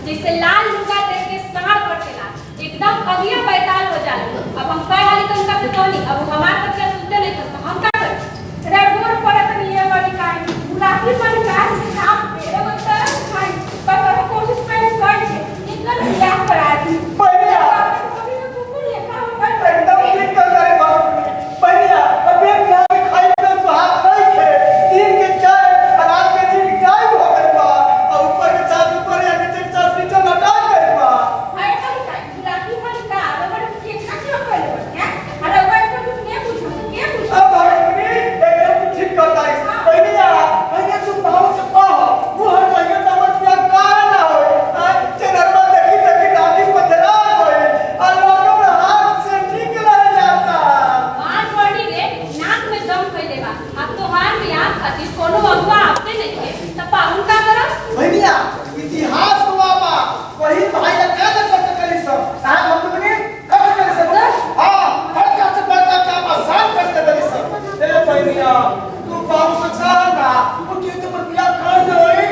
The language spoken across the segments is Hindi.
जैसे लाल लुगा देख के साड़ कटेला एकदम अगिया बैताल हो जाला। अब हम कह हाली तो उनका से कहनी अब हमार तक के सुनते नहीं तो हम का करें। रे गोर पड़त नहीं है वाली काई गुलाबी वाली काई से आप मेरे मतलब खाई पर कोशिश कर इतना क्या करा दी बढ़िया कभी तो तुम नहीं काम कर एकदम ठीक कर रहे बाप बढ़िया अब एक खाई पे हाथ नहीं थे दिन के चाय रात के दिन चाय हो गई बा और ऊपर के साथ ऊपर या नीचे के साथ नीचे लटा गई बा हाय खाली गुलाबी वाली का रबड़ के खाची हो गई है अरे वो तो तुम ये पूछो अब भाई एकदम ठीक कर रहा है बढ़िया बढ़िया तू भाव से कहो वो हर जगह समझ में का ना हो चनरमा देखी देखी दादी पथरा गई और लोगों में हाथ से निकल जाता मार पड़ी रे नाक में दम फैले बा अब तो हार में आप खातिर कोनो अगुआ आपते नहीं है त पाउन का करस भैया इतिहास हुआ बा वही भाई का कर करी सब साहब हम तुमने कर करी सब हां हर का से बड़का काम आसान करते करी सब ए भैया तू बाबू से जाना वो के तो पर बिया कर दे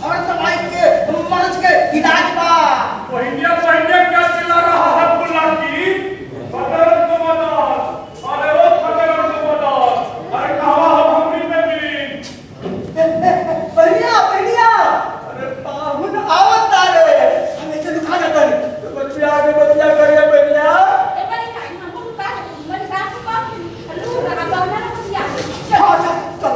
हर दवाई के मर्ज के इलाज बा पहिया क्या चिल्ला रहा है फुल्ला की बदर को बदर अरे ओ बदर को बदर अरे कहां हम हमरी में मिली भैया भैया अरे पाहुन आवत रे हमें तो दुखा जाता है बच्चा करे भैया ए बड़ी काई हमको का मन का को लू रहा बावना ना कुछ चल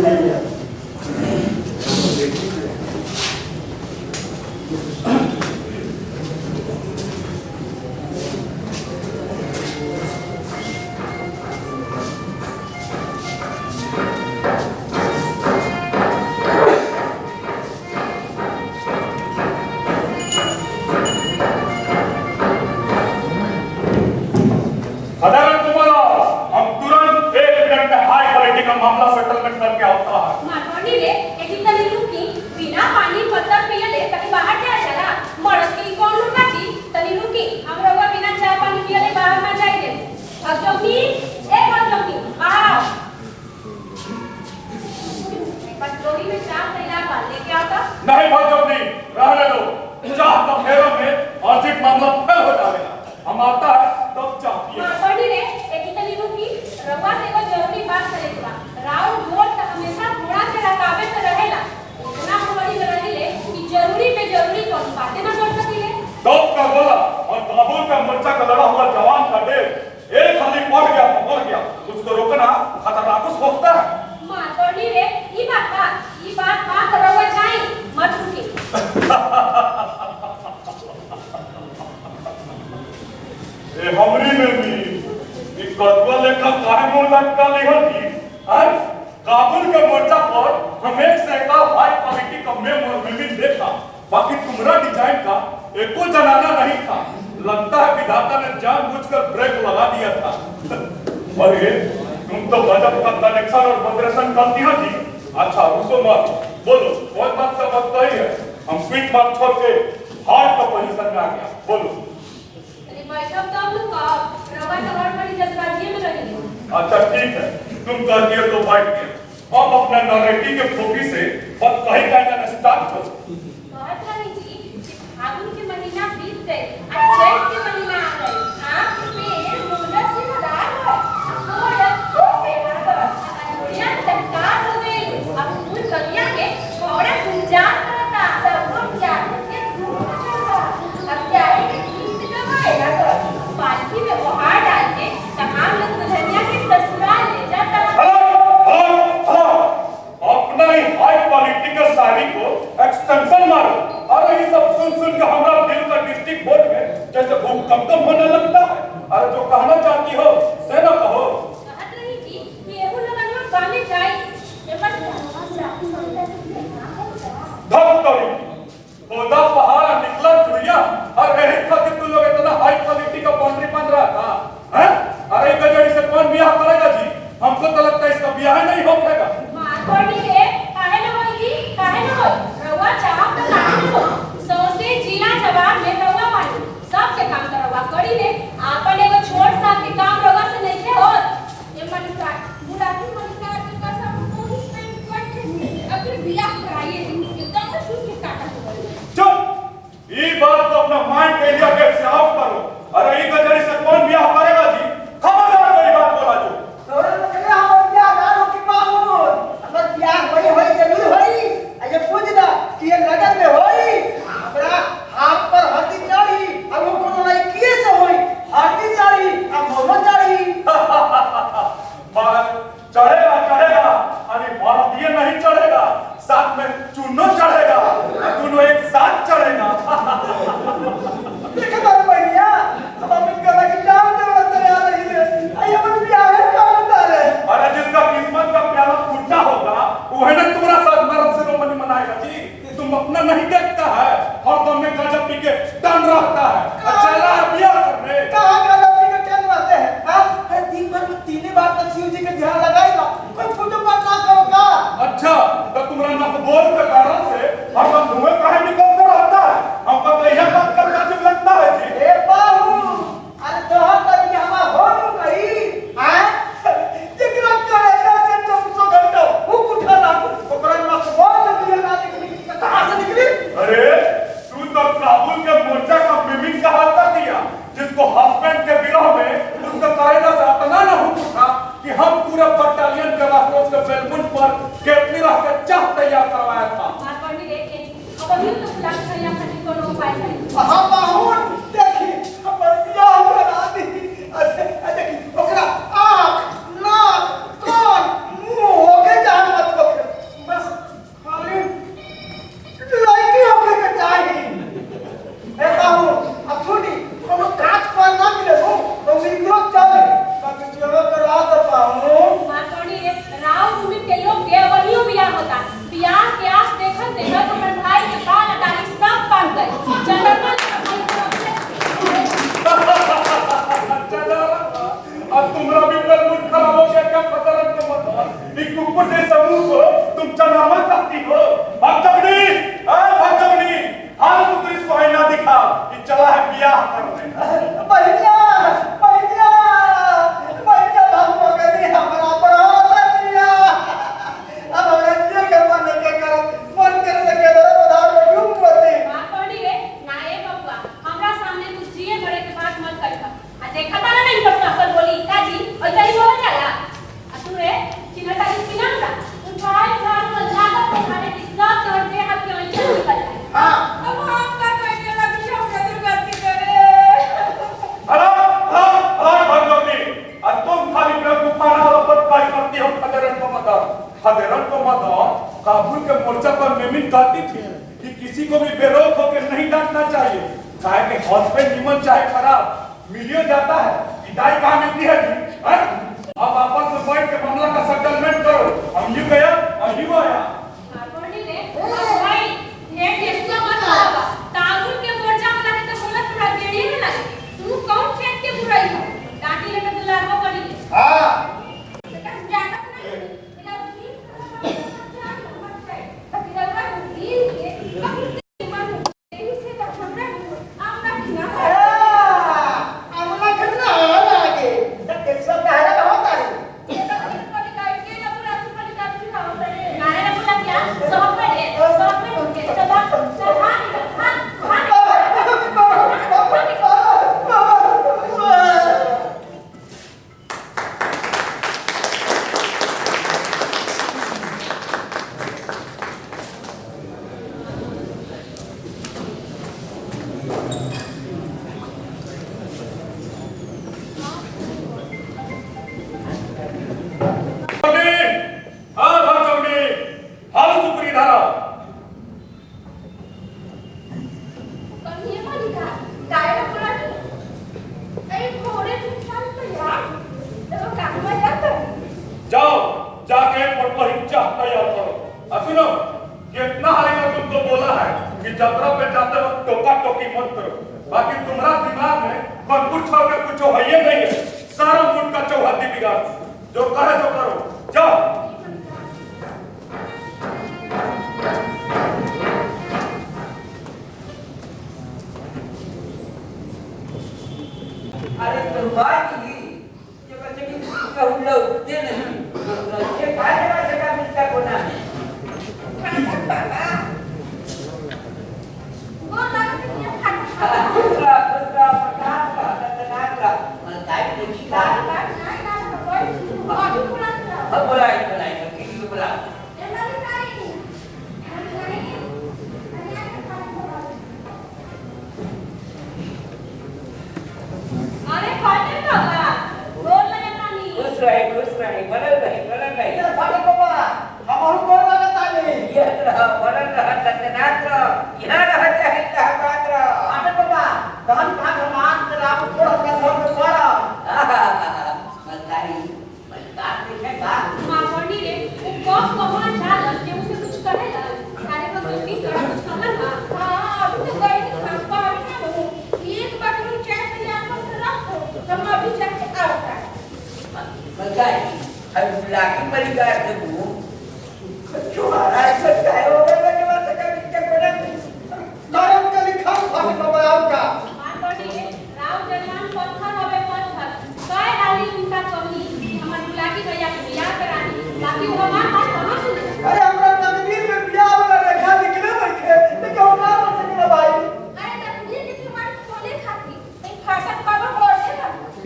भैया साधारण तुम्हारा हम तुरंत 1 मिनट में हाई क्वालिटी का मामला सेटलमेंट करके आता है मारवाड़ी रे एक तनी रुकी बिना पानी पत्ता पिए ले कहीं बाहर जा चला मरद की कौन लुका थी तनी रुकी हम रवा बिना चाय पानी पिए ले बाहर ना जाए दे अब जोगी एक बार जोगी बाहर आओ पटोरी में चाय तैयार कर लेके आता नहीं भाई जल्दी रहने दो चाह का फेरों में अर्जित मामला फेल हो जाएगा हम आता है तब चाह पिए मारवाड़ी रे एक तनी रुकी रवा से को जरूरी बात करेगा राव गोल तक हमेशा घोड़ा के रकाबे से रहेला इतना हमारी रहेले कि जरूरी पे जरूरी कौन बातें ना कर सकीले टॉप का गोला और काबुल का मोर्चा का लड़ा हुआ जवान का ढेर एक खाली पड़ गया तो मर गया उसको रोकना खतरनाक होता है मारवाड़ी रे ई बात रवा जाई मत रुकी ए हमरी में भी एक कदवा लेखा काहे मुंह लटका लेहल की आज काबुल के मोर्चा पर हम एक सैकड़ा हाई क्वालिटी का मेमोरेबल देखा बाकी तुम्हारा डिजाइन का एको जनाना नहीं था लगता है विधाता ने जानबूझकर ब्रेक लगा दिया था अरे तुम तो गजब का कनेक्शन और मॉडरेशन करती हो जी अच्छा रुसो मत बोलो कोई बात का बात नहीं है हम क्विक बात छोड़ के हार्ड का पोजीशन में आ गया बोलो बैठब तब लोग का रवा टवर वाली जज्बाती में रहेगी अच्छा ठीक है तुम कर दिए तो बैठ गए अब अपना नरेटिव के फोकस से बस कहीं कहना स्टार्ट करो बात रानी जी फागुन के महीना बीत गए अब चैत के महीना आ गए आप में मोहलत से नदार है मोहलत को फेवर दुनिया तत्काल हो गई अब फूल कलियां के थोड़ा गुंजान करता सब लोग जान के घूम चलता अब क्या है कि पालकी में उपहार डाल के तमाम लोग दुल्हनिया के ससुराल ले जाता है हेलो अपना ही हाई क्वालिटी का साड़ी को एक्सटेंशन पूरे बटालियन के वास्ते उसके बेलमुंड पर केतली रख के चाह तैयार करवाया था। मारकंडी रे अब अभी तो बुला के यहाँ खातिर कोनो उपाय करी। हाँ बाहुन देखी हमर बियाह करा दी। देखी ओकरा आँख नाक कान मुंह होके जान मत होके बस खाली लड़की होके के चाहिए। ए बाहुन अब सुनी कोनो काट पर ना मिले हो तो मिलो चले बाकी जगह करा दो बाहुन। मारकंडी रे राव भूमि के लोग के वही बियाह होता। बियाह के आस देखत देखत हमर भाई के बाल डाली सब पाक गए। जनरल अब तुम्हारा भी बेलमुंड खराब हो गया क्या पता लग तो मत एक कुकुर के समूह को तुम चनामा करती हो। भक्तमणि हाल तो तुम इसको आईना दिखा कि चला है बियाह करने। बहिनिया बहिनिया बहिनिया भागो गनी हमरा पर दिया। अब हमरा ये के मन के कर मन कर सके उधार में डूब पड़े। मारकंडी रे ना ए बबुआ हमरा सामने कुछ जिए बड़े के बात मत करिहा। आ देखा तारा नहीं पर सकल बोली काजी और कहीं बोल जाला। आ तू रे चिन्हता की ना का उठाए उठाए तो लागत पठाने की सब तोड़ दे हाथ के अंचल निकल जाए। हां अब हम का कहने लगी हम का दुर्गति करे। अरे भक्तमणि और तुम खाली बेवकूफाना और बात करती हो। खदेरन को मत काबुल के मोर्चा पर मेमिन कहती थी कि किसी को भी बेरोक होकर नहीं डांटना चाहिए। काहे के हस्बैंड निमन चाहे खराब मिलियो जाता है। विदाई कहाँ मिलती है जी? अब आपस में बैठ के मामला का सेटलमेंट करो। हम यूं गया और यूं आया। मारकंडी रे अब भाई ये केसला मत आवा। काबुल के मोर्चा में लगे तो बोला पूरा देड़ी में लगे। तू कौन खेत के बुराई हो? डांटी लेके दुलारवा पड़ी। हां बाकी तुम्हारा दिमाग में कुछ छोड़ के कुछ है ही नहीं है। सारा मुल्क का चौहद्दी बिगाड़ जो कहे तो करो जाओ। अरे तो बात ही ये बच्चे की कहूँ लो दे नहीं ये खाने वाले का मिलता कोना है।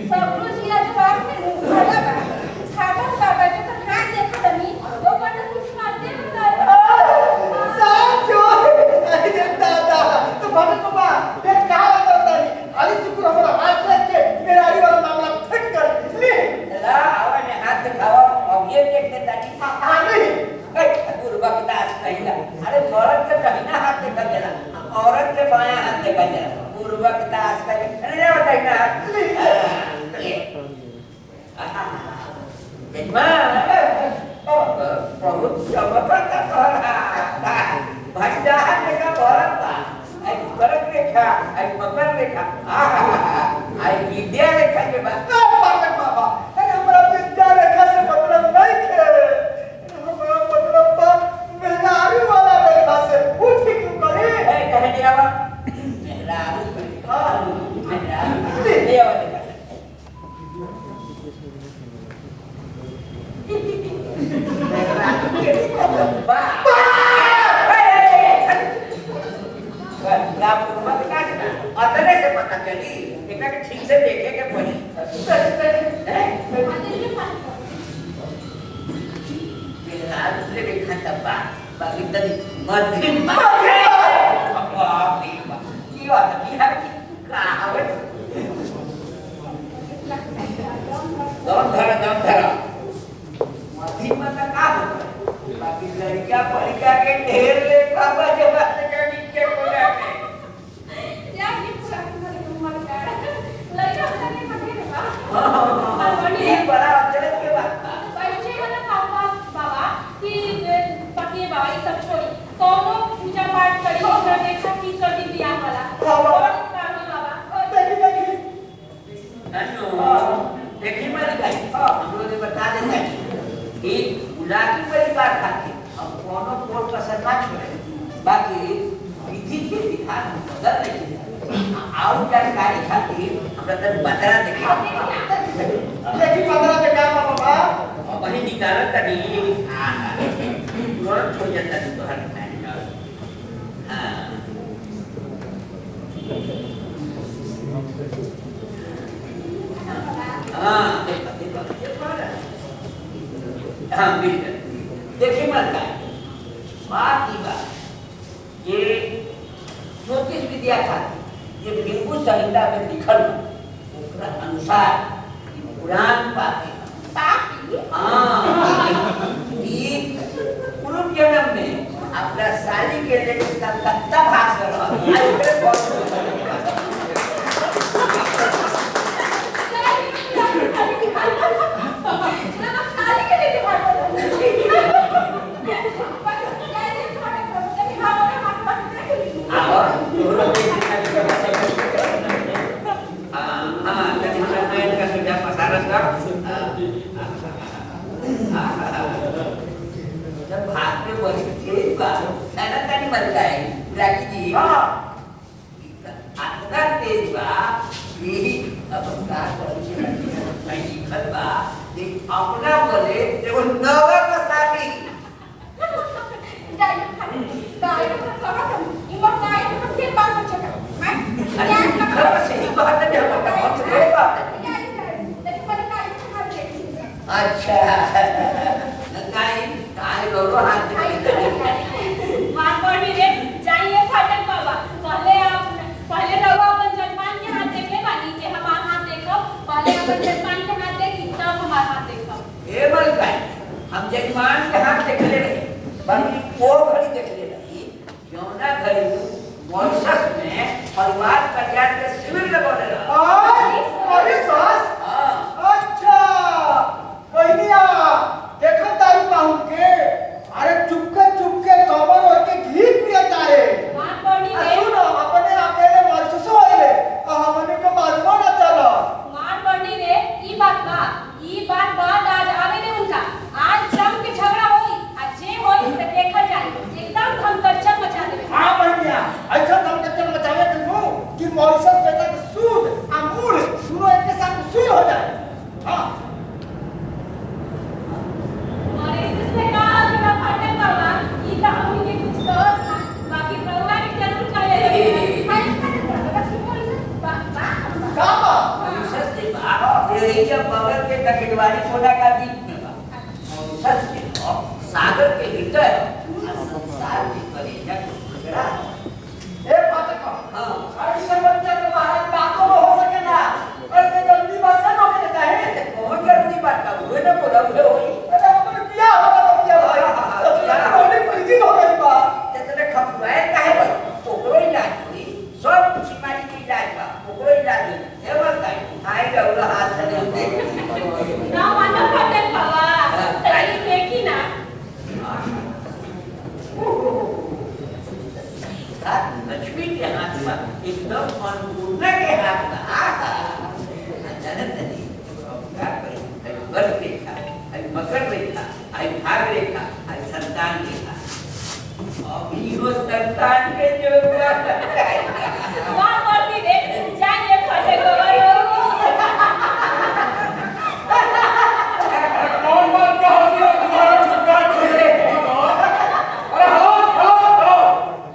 सब रोज या जवाब में मुंह भरा बा। खाता बाबा गया पूर्वक दास का अरे बताइए ना बहुत चमत्कार का भंडार का भरत आई भरत रेखा आई मकर रेखा आई विद्या रेखा के बाद बाबा अरे हमरा विद्या रेखा से मतलब नहीं थे हमरा मतलब बा मेहरारू वाला रेखा से वो ठीक करे कहे दिया मेहरारू हां मेहरारू ले आओ अतने से पता चली एकरा के ठीक से देखे के पड़ी दूसरे देखा तब बाकी तनी मध्यम दम धरा मध्यम तक का बाकी लड़कियां पढ़िया के ढेर ले बाबा जब के नीचे को जाके या ये पूरा तुम्हारे मन का लड़का होने के मतलब ये बड़ा अचरज के बात था बच्चे वाला पापा बाबा कि पकिए बाबा ये सब छोड़ी कोनो पूजा पाठ करी और देखा की कर दी बियाह वाला और कानो बाबा देखी देखी मैं गई हम लोग बता देते हैं कि गुलाबी परिवार खाते हम कोनो कोट कसर ना छोड़े बाकी विधि के विधान बदल नहीं आउट जानकारी खातिर हमरा तक बतरा देखी बदला के क्या बाबा वही निकालत तनी तुरंत हो जाता है तोहर हाँ बिल्कुल देखिए मत बात की बात ये ज्योतिष विद्या था ये बिल्कुल संहिता में लिखल ओकरा अनुसार पुराण पाते पूर्व जन्म में अपना साली के लिए कलकत्ता भाग जब भाग में बड़ी तेज बात है ना तनी मर गए ब्लैकी जी इतना तेज बात कि अब का नहीं लिखल बा कि अपना बोले देखो नवा का साथी अच्छा काय दोनों हाथ मां पड़ी रे जाइए फाटक बाबा पहले रवा अपन जजमान के हाथ देख ले बानी के हमार हाथ देखो पहले अपन जजमान के हाथ देखी तब हमार हाथ देखो ए बोल काय हम जजमान के हाथ देख ले रहे बाकी वो घड़ी देख ले रही यमुना घड़ी मॉरिशस में परिवार कल्याण के शिविर लगौले रहा अरे सास हां अच्छा बहनिया देखो दारू पाहु के अरे चुपके चुपके कवर होय के घी पियता रे मां पड़ी रे सुनो अपने अकेले मरसुस होइले हमने के मालूम ना चलो मां पड़ी रे ई बात बात आज आवे ने उनका आज जम के झगड़ा होई आ जे होई से देखल जाई एकदम हम कच्चा मचा देबे हां बहनिया ऐसा दम कच्चा मचावे के नु कि मॉरिशस बेटा के सूद अमूल सुनो एक के साथ सुई हो जाए हां और इससे कहा कि ना फाटे बाबा ई का हम के कुछ कर बाकी प्रभु के जरूर चले लगे हाय का काबा मॉरिशस के बाद ये जब बगल के टकेटवारी सोना का द्वीप में बा मॉरिशस के सागर के भीतर संसार के कलेजा टुकड़ा ए पातक हां अरे समझ के महाराज बातों में हो सके ना अरे जल्दी बात से रोके देता है कौन जल्दी बात का हुए ना बोला हुए होई अरे हमने किया होगा किया भाई रोने कोई दिन हो गई बा तेरे खपवाए काहे बा ओकरो इलाज हुई सब कर्क रेखा, आई मकर रेखा, आई भाग रेखा, आई संतान रेखा। अभी वो संतान के जो मां बोलती रे जाइए फटे को कौन बात का हंसी है तुम्हारा छुटका है?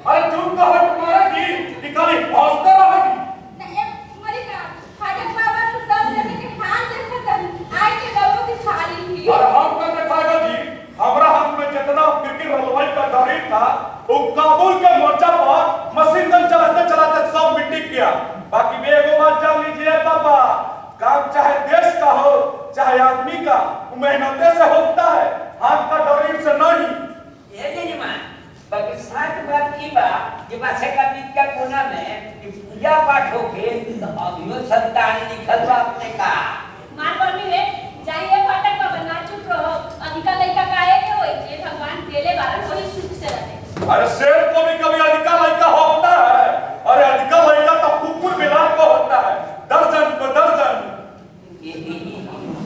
अरे चुप तो हट तुम्हारा की निकाली हौसला रहेगी। और हम का दिखाएगा जी हमारा हाथ में जितना क्रिकेट रलवाई का दौरी था वो काबुल के मोर्चा पर मशीन गन चलाते चलाते सब मिट्टी किया। बाकी भी एगो बात जान लीजिए पापा, काम चाहे देश का हो चाहे आदमी का मेहनते से होता है, हाथ का दौरी से नहीं। ये नहीं मान बाकी साथ बात की बात कि मासे का बीच का कोना में कि पूजा पाठ होके तो अभियो संतान निकल आपने कहा मां बोलती रे जाइए फटे को बना चुप रहो अधिका लइका काहे के होई जे भगवान देले बारन वही सुख से रहे। अरे शेर को भी कभी अधिका लड़का होता है, अरे अधिका लड़का तो कुकुर बिलार को होता है, दर्जन को दर्जन।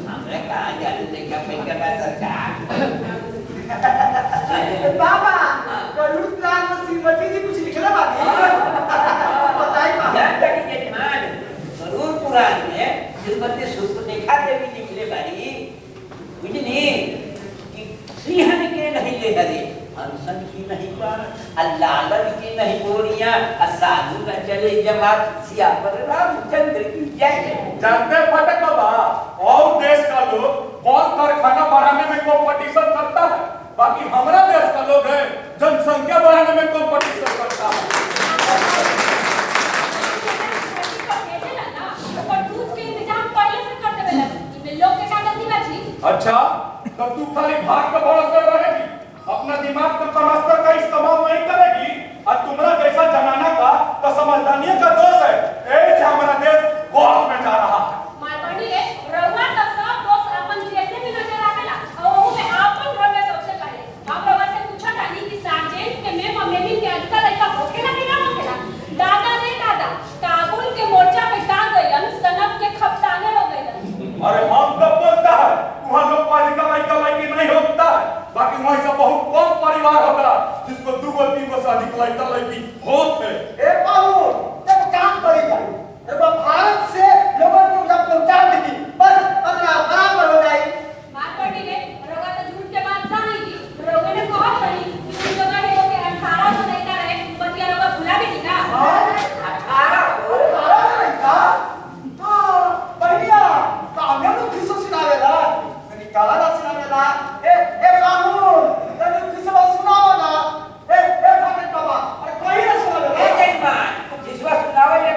हमरे कहा जाने लेके पैसा सरकार बाबा करूँ प्लान में श्रीमती जी कुछ लिखला बाकी बताइए बाबा। जान तक के मान जरूर पुराण में श्रीमती सुपनेखा देवी लिखले बारी बुझनी कि सिंहन के नहीं ले हरे हंसन की नहीं पार अल्लालन की नहीं बोरियां साधु न चले जमात सियावर रामचंद्र की जय। जानते फटक बाबा और देश का लोग बहुत कारखाना बढ़ाने में कंपटीशन करता है, बाकी हमारा देश का लोग है जनसंख्या बढ़ाने में कंपटीशन करता है। अच्छा तो तू खाली भाग पे भरोसा रहेगी, अपना दिमाग को कमस्तर का इस्तेमाल नहीं करेगी और तुम्हारा जैसा जमाना का तो समझदारी का दोष है, ऐसे हमारा देश बहुत में जा रहा है। मालवणी रे रउआ तो सब दोस्त अपन जैसे भी नजर आवेला और वो में आपन घर में सबसे पहले आप रउआ से पूछा तानी कि सार्जेंट के में मम्मी के अधिका लड़का होखेला कि ना होखेला। दादा रे दादा काबुल के मोर्चा पे का गइलन सनम के खपताने हो गइलन। अरे हम तब बोलता है वहाँ लोग अधिका लड़का लड़की नहीं होता है, बाकी वहीं से बहुत कम परिवार होता है जिसको 2-3 से अधिक लड़का लड़की होते। ए बाबू जब काम करेगा जब भारत से लोगों को जब पहुंचा देगी बस अपना बराबर हो जाए। मालवणी रे रउआ तो झूठ के बात नहीं की रउआ ने कहा तनी कि उन जगह के लोग 18 को नहीं रहे बतिया रउआ भुला गई का। 18 बढ़िया कामयाब तो किसो सुनावेला निकाला ना सुनावेला ए कानून तने किसो सुनावा ना ए फटक बाबा अरे कोई ना सुनावेला ए जय मान जिसवा सुनावे ले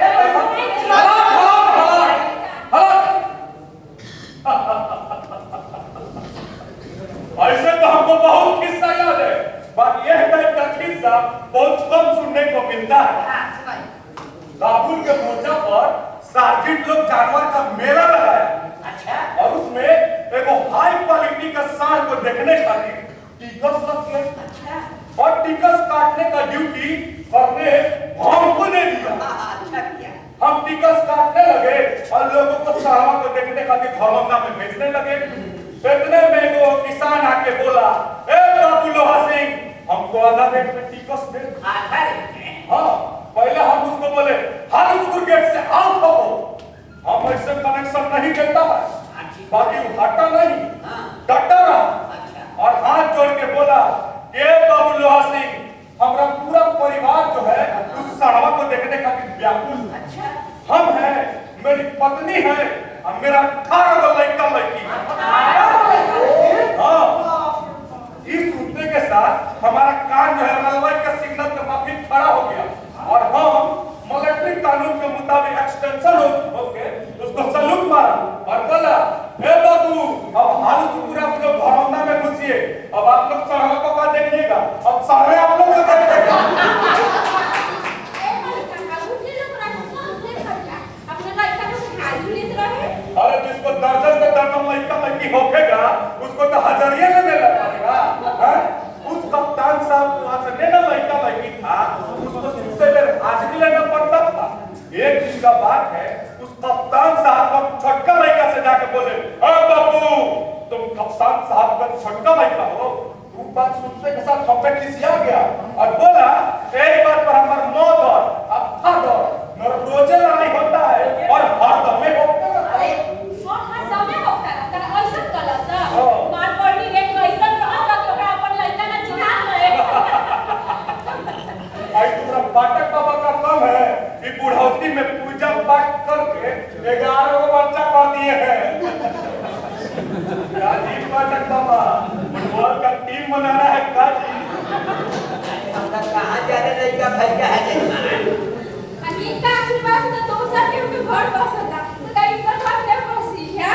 ऐसे तो हमको बहुत किस्सा याद है, बाकी यह टाइप का किस्सा बहुत कम सुनने को मिलता है। काबुल के मोर्चा पर सार्जेंट लोग जानवर का मेला लगाया अच्छा और उसमें एगो हाई क्वालिटी का सांड को देखने खातिर टिकस रखे और टिकस काटने का ड्यूटी करने हमको दे दिया। अच्छा किया हम टिकस काटने लगे और लोगों को साहबा को देखने खातिर घरौंदा में भेजने लगे। इतने में वो किसान आके बोला, ए बाबू लोहा सिंह हमको आधा रेट में टिकस दे। आधा रेट में हाँ पहले हम उसको बोले हारिसपुर गेट से आउट हो, हम ऐसे कनेक्शन नहीं देता है, बाकी वो हटा नहीं डटा रहा और हाथ जोड़ के बोला ए बाबू लोहा सिंह हमारा पूरा परिवार जो है उस साहबा को देखने खातिर व्याकुल है। हम हैं, मेरी पत्नी है और मेरा 18 लड़का लड़की। हाँ इस मुद्दे के साथ हमारा कान जो है रेलवे के सिग्नल के माफी खड़ा हो गया और हम मिलिट्री कानून के मुताबिक एक्सटेंशन होके उसको सलूट मारा और बोला ए बाबू अब हारिसपुर आप लोग घरौंदा में घुसिए, अब आप लोग साहबा को क्या देखिएगा, अब सारे आप लोग को देखिएगा। अरे जिसको दर्जन का दर्जन लड़का लड़की होखेगा उसको तो हजारिया में मिलना पड़ेगा। उस कप्तान साहब को वहां से लेना लड़का लड़की था उसको सबसे पहले हाजिरी लेना पड़ता था। एक दिन का बात है उस कप्तान साहब को छोटका लड़का से जाके बोले, बाबू संत साहब का छटका लड़का हो। तू बात सुनते के साथ पॉकेट किसिया गया और बोला एक बात पर हमार मौत और अथा दो नर रोजे लड़ाई होता है और हर दम में होता है। और हर समय होता रहता है ऐसा गलत है मार पड़ी रे कैसा रहता तो ओकरा अपन लड़का ना चिढ़ा रहे आई तुम्हारा पाठक बाबा का काम है कि बुढ़ौती में पूजा पाठ करके 11 को बच्चा कर दिए हैं। राजीव पाठक बाबा फुटबॉल का टीम बनाना है काजी। हमरा कहां जाने लड़का भैया है जजमान। अभी का आशीर्वाद तो दोसर के घर बसता तो कहीं पर बात नहीं बसी है।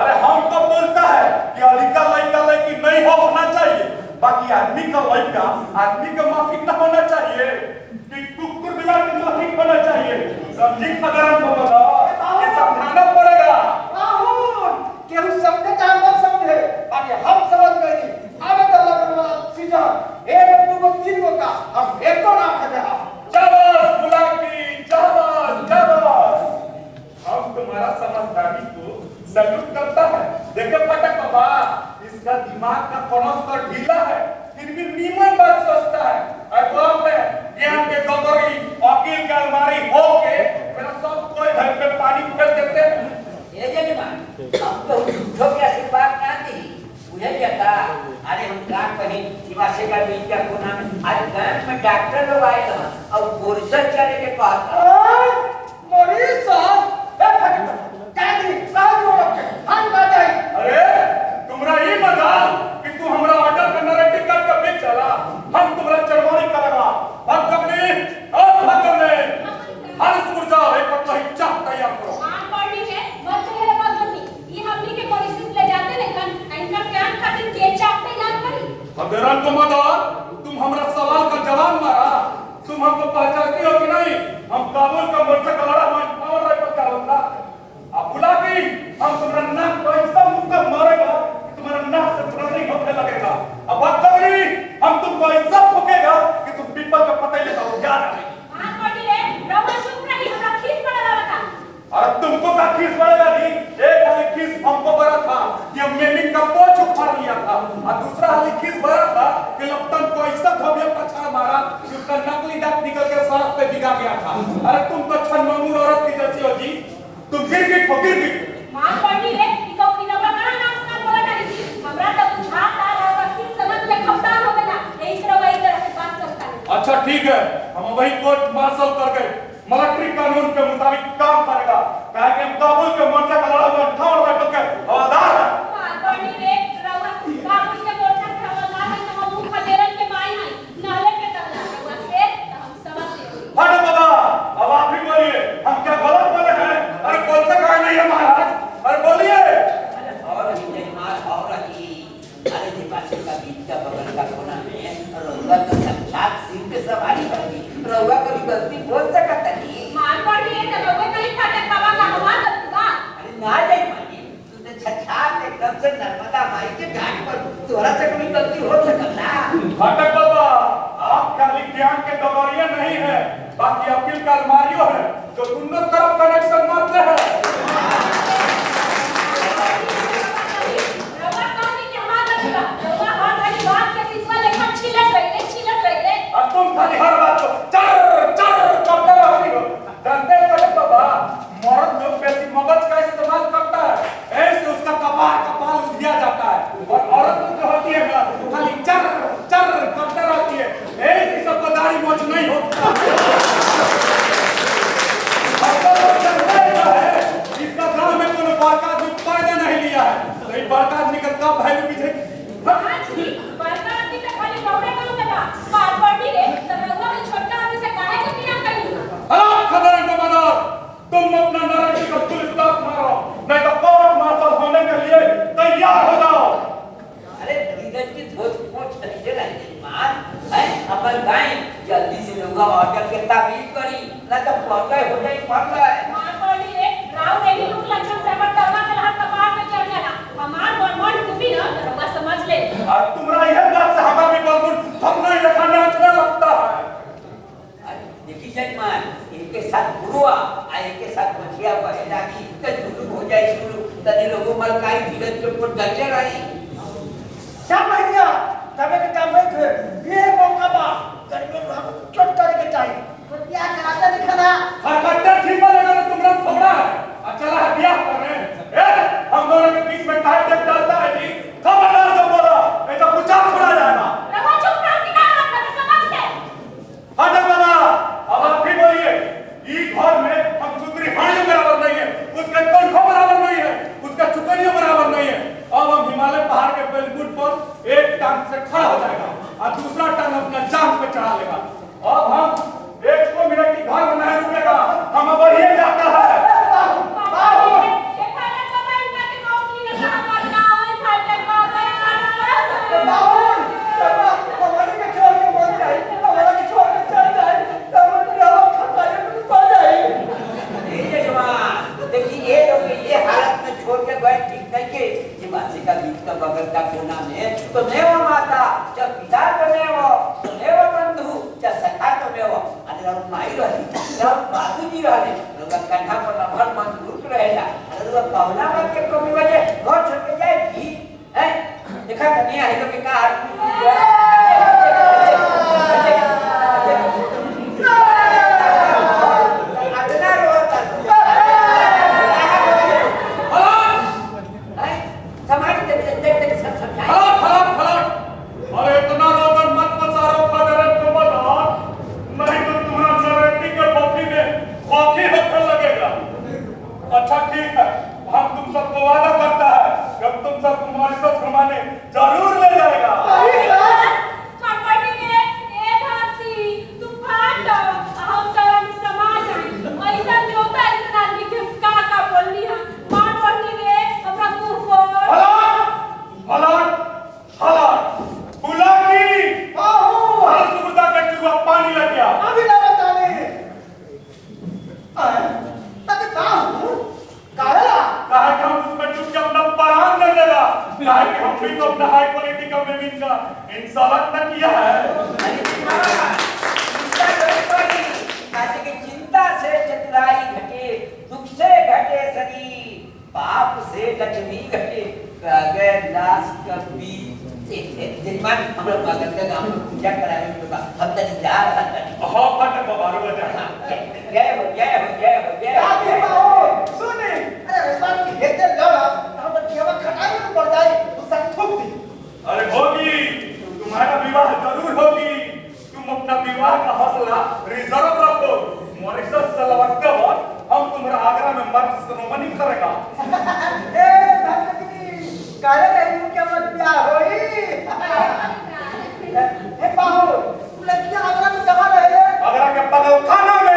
अरे हम तो बोलता है कि अलिका लड़का लड़की नहीं होना चाहिए, बाकी आदमी का लड़का आदमी का माफिक ना होना चाहिए कि कुकुर बिलार का माफिक होना चाहिए। समझी खबरन को बताओ ये समझाना पड़ेगा। राहुल केहू समझे चाहे मत समझे बाकी हम समझ गए आवे तो लगवा सीजन एक दो तीन गो का हम एको ना खजा। शाबाश बुलाकी शाबाश। हम तुम्हारा समझदारी को सैल्यूट करता है। देखो पटक बाबा इसका दिमाग का कनस्तर ढीला है फिर भी नीमन बात सोचता है। और गांव में ज्ञान के गगरी अकील का अलमारी होके मेरा सब कोई घर पे पानी फेर देते हैं। ये जजमान हम तो झूठों के आशीर्वाद ना दी मुझे जाता। अरे हम का कहीं दिमाग का बीच का कोना में आज गांव में डॉक्टर लोग आए थे और कोर्सर चले के पास मरीज साहब ए फटक काजी साहब रखे हम बचाई। अरे तुम्हारा ये मजाल कि तू हमरा ऑर्डर का नरेटिव कर के बेच चला हम तुम्हारा चरवारी करेगा। अब कबनी हर स्कूल जाओ एक पत्ता ही चाप तैयार करो। मार पड़ी रे मत चले रे बदनी ये हमनी के कोशिश ले जाते नहीं कन इनका ज्ञान खातिर के चाप तैयार करी। अबेरन को मदद तुम हमरा सवाल का जवाब मारा। तुम हमको पहचानती हो कि नहीं? हम काबुल का मोर्चा का लड़ा हुआ पावर राइफल का होता। अब बुला की हम तुम्हारा नाक को ऐसा मुक्का मारेगा कि तुम्हारा नाक से पूरा नहीं होने लगेगा। अब बात करी हम तुमको ऐसा फूकेगा कि तुम पीपल का पता ही लेता हो क्या नहीं। मार पड़ी रे रवा चुप रही हमरा खीस पड़ा रहा था। अरे तुमको का खीस पड़ेगा नहीं। एक वाली खीस हमको बड़ा था कि हम मेलिंग का पोछ उखाड़ लिया था और दूसरा वाली खीस बड़ा था कि लपटन को ऐसा धोबिया पछाड़ मारा कि उसका नकली दांत निकल के सड़क पे गिरा गया था। अरे तुम तो छनमंगूर औरत की जैसी हो जी। तुम गिर गिर मार पड़ी रे इको की नंबर का नाम सुना बोला नहीं थी हमरा तो बुझाता रहा कि समझ में खपदार हो गया यही से वही तरह से बात करता है। अच्छा ठीक है हम वही कोर्ट मार्शल करके मिलिट्री कानून के मुताबिक काम करेगा। कहे कि हम काबुल के मोर्चा का लड़ा हुआ ठावर राइफल के हवलदार है। मार पड़ी रे रवा काबुल के मोर्चा के हवलदार है तो हम खदेरन के माई है नाले के तबला रवा से तो हम समझ ले। हटो बाबा अब आप ही बोलिए हम क्या गलत बोले हैं? अरे बोलते काहे नहीं है महाराज? अरे बोलिए। और ही जजमान और ही अरे दिमाग का बीच का बगल का कोना में रउआ तो साक्षात सिंह के सवारी करती रउआ कभी गलती बोल सकता नहीं। मार पड़ी रे तो रवा कहीं फाटक बाबा का हवा दबा। अरे ना जजमानी तू तो छछात एकदम से नर्मदा माई के घाट पर तोरा से कोई गलती हो सकता। फाटक बाबा आप खाली ज्ञान के गगरिया नहीं है बाकी अकील का अलमारियों है जो दोनों तरफ कनेक्शन मारते हैं। रवा कहीं के हवा दबा रवा हर घड़ी बात के सिवा लेखा छिलट रही अब तुम खाली हर बात को चर करते रहती हो। जानते हैं फाटक बाबा मर्द लोग बेसी मगज का इस्तेमाल करता है ऐसे उसका कपाल उधिया जाता है और औरत लोग जो होती है ना खाली चर करते रहती है ऐसे सबको दाढ़ी मोछ नहीं होता। इसका गांव में कोनो बड़का आदमी पैदा नहीं लिया है तो ये बड़का आदमी का कब वैल्यू पीछे आज ही बड़का आदमी तो खाली दौड़े करूं बेटा मार पड़ी रे तो रवा के छोटा आदमी से काहे के बियाह करी। हां खबर को मदद तुम अपना नरेटिव को फुल स्टॉप मारो नहीं तो कोर्ट मार्शल होने के लिए तैयार हो जाओ। अरे धीरज की धोच पोछ खरीदे रही जजमान है अपन गाय जल्दी से लोग ऑर्डर के ताबीज करी ना तो पहुंचे हो जाए मर गए। मार पड़ी रे राव रे ही लोग लक्षण से मत करवा के लहर कपार में चढ़ जाना हमार मन कुपी ना तो रवा समझ ले। और तुम्हारा यह बात से हमें भी बलबुल थकना ही रखना अच्छा लगता है। देखिए जजमान इनके साथ बुरुआ आ इनके साथ मछिया बहेला की तो जुलूम हो जाए शुरू तने लोगों मलकाई धीरज के ऊपर डटे रही ये मौका बा तनिक हम चोट करे के चाहिए तो क्या कराता दिखाना हर कट्टर ठीक लगा तो तुम लोग थोड़ा है और चला है ब्याह कर रहे हैं हम दोनों के बीच में काहे देख डालता है जी खबरदार जो बोला नहीं तो कुछ आप खुला जाएगा रघु चुप रहो कि क्या बात करते समझते हाँ जब बाबा अब आप भी बोलिए इस घर में हम सुतरी हानियों बराबर नहीं है उसके कंठों बराबर नहीं है उसका चुकनियों बराबर नहीं है अब हम हिमालय पहाड़ के बेलबुट पर एक टांग से खड़ा हो जाएगा और दूसरा टांग अपना जांग पे चढ़ा लेगा अब हम 1 मिनट की घर में नहीं रुकेगा हम अब बढ़िए जाता है बगल का कोना में तो नेव माता जब पिता तो नेव तो नेव बंधु जब सखा तो नेव अरे और माई रही जब बाबूजी रहे लोग कंधा पर लभर मजबूत रहेगा अरे वो कौना बात के कमी वजह घर छोड़ के जाएगी हैं देखा कन्या है तो के का अच्छा ठीक है हम तुम सबको वादा करता है जब तुम सब मॉरिशस घुमाने जरूर ले जाएगा पानी लग गया अभी लगा ताने काहे कि हम उसमें चुप के अपना परान कर देगा काहे कि हम भी तो अपना हाई क्वालिटी का बेबिन का इंसाफ न किया है चिंता से चतुराई घटे दुख से घटे सरी पाप से लक्ष्मी घटे अगर नाश कभी जजमान हम लोग मगन का गांव में पूजा कराने के बाद हम तक जा रहा था हाँ फट बाबा बजा जय हो आगे बाओ सुने अरे रेस्टोरेंट की हेते लड़ा हम तो केवल खटाई में पड़ जाए तो सब थूक दी अरे होगी तुम्हारा विवाह जरूर होगी तुम अपना विवाह का हौसला रिजर्व रखो मॉरिशस से लौटते वक्त हम तुम्हारा आगरा में मर्द सेरेमनी करेगा ए भगवती काले नहीं क्या मत प्यार होई ए बाओ लड़कियां आगरा में कहां रहे आगरा के पगलखाना में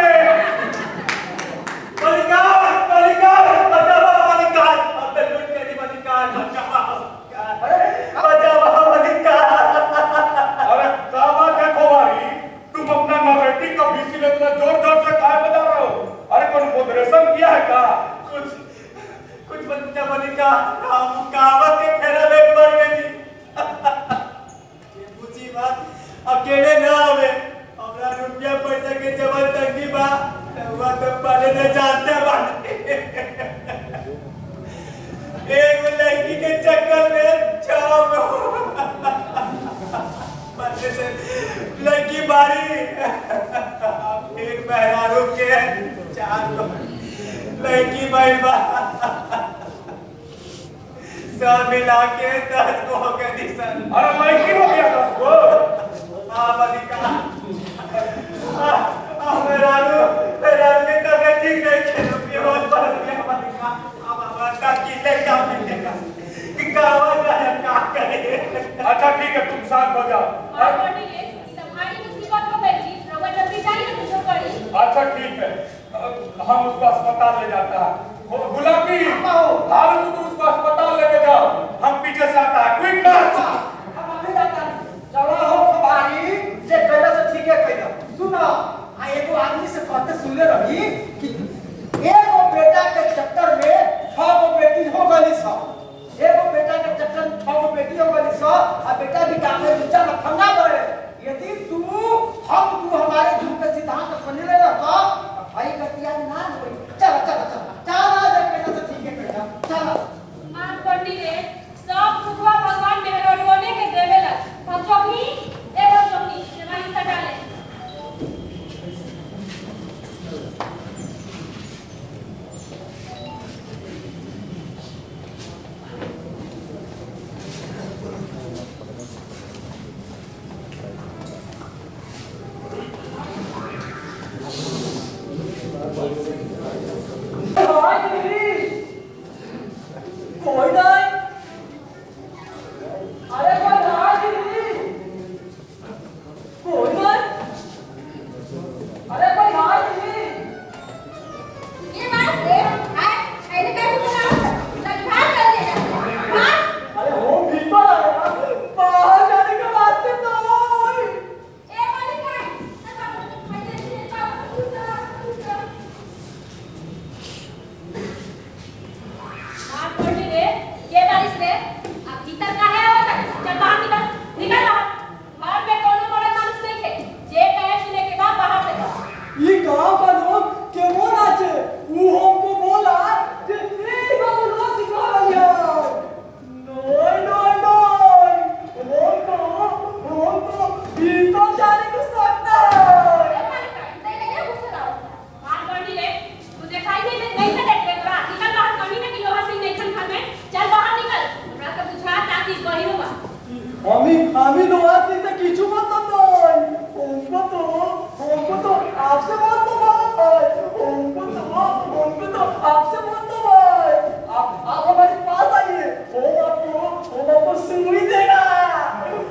मलिकार बचावा मलिकार अब तक लुट के मलिकार बचावा मलिकार अरे काबा के खोवारी तुम अपना नरेटिव का बीसी में इतना जोर से काहे बजा रहे हो अरे कौन मॉडरेशन किया है का कुछ बच्चा मलिकार हम काबा के फेरा में पड़ गई ये पूछी बात अकेले ना आवे हमरा रुपया पैसा के जबर तंगी बा हुआ तो पहले न जानते बात एक लड़की के चक्कर में जाम पहले से लड़की बारी फिर मेहरारू के 4 लड़की बहनबा सब मिला के 10 को हो गया निशान अरे लड़की हो गया 10 को हाँ बलिका मेहरारू के तबियत ठीक नहीं है बेहोश पड़ गया बलिका अब हमारा किले का मिलेगा कि गावा जाए क्या करे अच्छा ठीक है तुम शांत हो जाओ अच्छा ठीक है हम उसको अस्पताल ले जाता है गुलाबी हाल तुम उसको अस्पताल लेके जाओ हम पीछे से आता है क्विक मार्च हम अभी जाता चलो हो खबारी जे कहला से ठीक है कहला सुनो आ एगो आदमी से कहते सुनले रही कि एगो बेटा के चक्कर में 6 गो बेटी हो गली सा एगो बेटा के चक्कर में 6 गो बेटी हो गली सा आ बेटा भी काम में दूसरा लफंगा गए यदि तू हमारे धर्म के सिद्धांत बने रहता भाई गतिया ना होई चल दे कहला से ठीक है कहला चल आप पंडित सब सुखवा भगवान मेहरबानी के देवेला हम कभी एगो আমি দোয়ার দিতে কিছু বলতাম নয়। অঙ্ক তো आपसे বলতো ভাই। অঙ্ক তো आपसे বলতো भाई। आप हमारे पास आइए। हम आपको सुई देगा।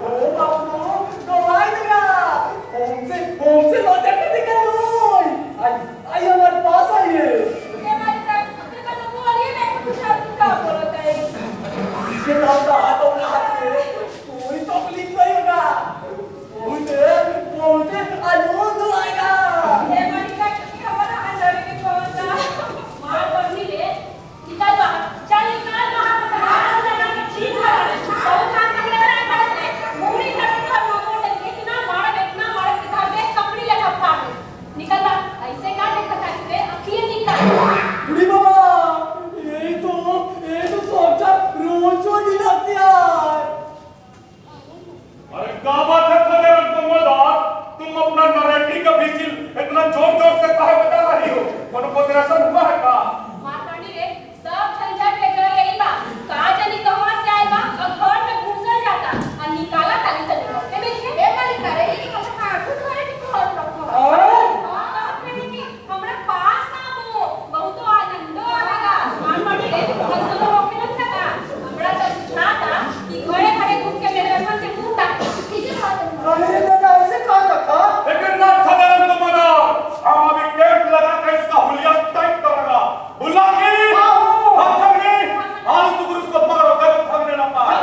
हम आपको दवाई देगा। हमसे लौटे के दिखाओ। आइए हमारे पास आइए। ये मालिका अपने का तो बोलिए ना कुछ आप क्या बोलता है इसके नाम का हाथ उठाते कोई तकलीफ नहीं होगा। बोलते आनंद आएगा। ये मालिका हमारा अंदर के पहुंचा मार करनी ले निकल बाहर चल निकल बाहर बाहर लगा के चीज हरा सब काम करने वाला है मुड़ी का तो मोड़ इतना मार दिखा दे कपड़ी लगा फाड़ निकल बाहर ऐसे का देखता है इसे अखियां निकल बुढ़ी बाबा ये तो सोचा रोज चोरी लगती है। अरे क्या बात है खदेरन कमलदार, तुम अपना नरेटिव का विजिल इतना जोर जोर से काहे बता रही हो? कोनो कोतरासन हुआ है का? मारकांडी रे सब झंझट के कर यही बा का जानी कहां से आए बा और घर में घुसल जाता और निकाला ताली से निकलते देखे ए मालिका रे ये हम हाथ धरे के घर रखो हां अपने की हमरा पास ना हो बहुत आनंद आएगा मारकांडी रे हम सब रोके न सका हमरा तो बुझाता कि घरे घरे घूम के मेरे मन से मुंह ताक कीजिए बात अरे दादा ऐसे कहा रखा। लेकिन ना खदेरन कमलदार, हम अभी टेप लगा के इसका हुलिया टाइट करेगा। बुलागी हम खगनी हाल तो गुरु को पकड़ो कब खगने ना पाए।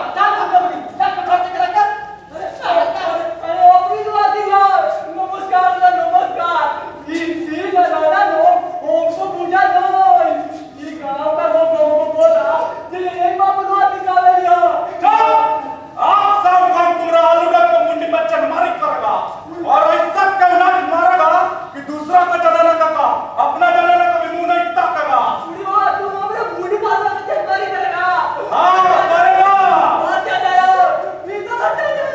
अरे अपनी दुआ दी यार। नमस्कार इसी लगाना लो हमको पूजा लो ये गांव का वो बोला ये एक बार दुआ निकाले यार। चल आप सब काम तुम्हारा आलूड़ा को मुंडी में चढ़मारी करेगा और ऐसा कहना मारेगा कि दूसरा का जनाना का अपना जनाना कभी मुंह नहीं ताकेगा। बुढ़ी बाबा तुम हमारे बूढ़ी बाबा को चेक करेगा। हाँ करेगा। बात क्या जाओ नीचे हट जा।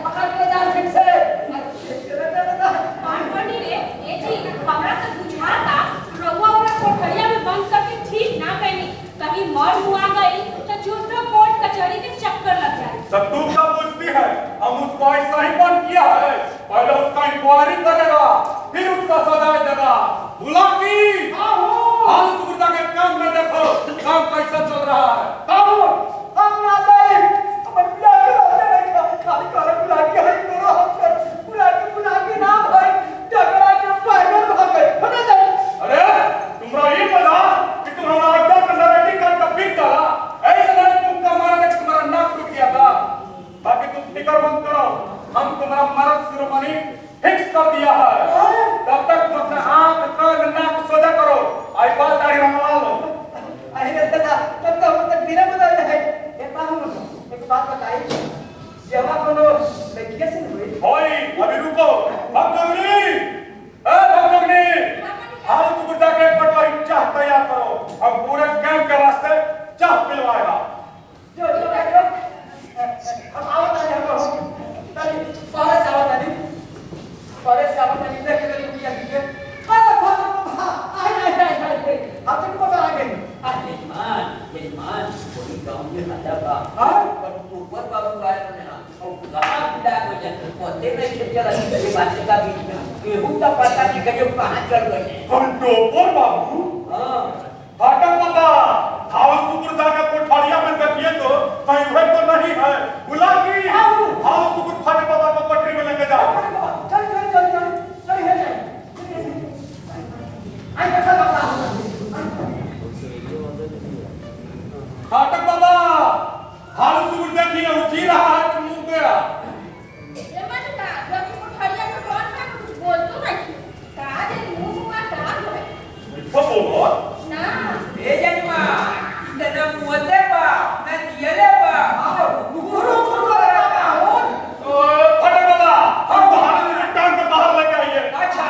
पकड़ के जा ठीक से। मारकांडी रे ए जी हमरा तो बुझाता रहुआ ओरा कोठरिया में बंद करके ठीक ना कहनी कहीं मर हुआ गई तो झूठो कोर्ट कचहरी के चक्कर लग जाए संदूक का पूछती है, हम उसको ऐसा ही बंद किया है। पहले उसका इंक्वायरी करेगा, फिर उसका सजा देगा। बुलाकी हाल सुविधा के काम में देखो काम कैसा चल रहा है। हम ना जाए अपन खाली बुला के है बुला के ना भाई झगड़ा के पागल भाग गए हटा जाए। अरे तुम्हारा ये पता कि तुम हमारा अड्डा का नरेटिव का पीट डाला ऐसे नहीं तुमका मारा देख तुम्हारा नाक टूट गया था। बाकी तुम फिक्र मत करो, हम तुम्हारा मर्द शिरोमणि फिक्स कर दिया है। तब तक तुम अपना आंख कान नाक सोजा करो, आई बाल दाढ़ी रंगवा लो। अरे दादा तब तक बिना बदल जाए। एक बात बताइए जब आप लड़कियां से हुई होई अभी रुको भगवनी भगवनी हाल तुम जाके पटवारी चाह तैयार करो, हम पूरे कैंप के वास्ते चाह पिलवाएगा। जो हम आवत आए हम ताली पारे से आवत आनी देख के दुनिया की अरे बाबा आए आप तो पता आ गए। यजमान कोई गांव में आता बा हां पर ऊपर बाबू आए ना और गांव पिता को जब पोते में चला ये बात का बीच में केहू का पता नहीं कि जो कहां चल गए। हम टोपर बाबू हां फाटक बाबा हाल सुपुर जाके कोठारिया में देखिए तो कहीं वह तो नहीं है। बुलाकी हाल सुपुर फाटक बाबा को पटरी में लेके जाओ। चल है आई कैसा बाबा फाटक बाबा हाल सुपुर देखिए वो जी रहा है कि मुंह गया। ए मालिका जब कोठरिया में कौन था कुछ बोल तो नहीं का जानी मुंह हुआ का इसको बोलो ना ए जजमान इतना मुद्दे बा ना दियले बा गुरु बाबा हो फाटक बाबा हम बाहर से टांग के बाहर लेके आइए। अच्छा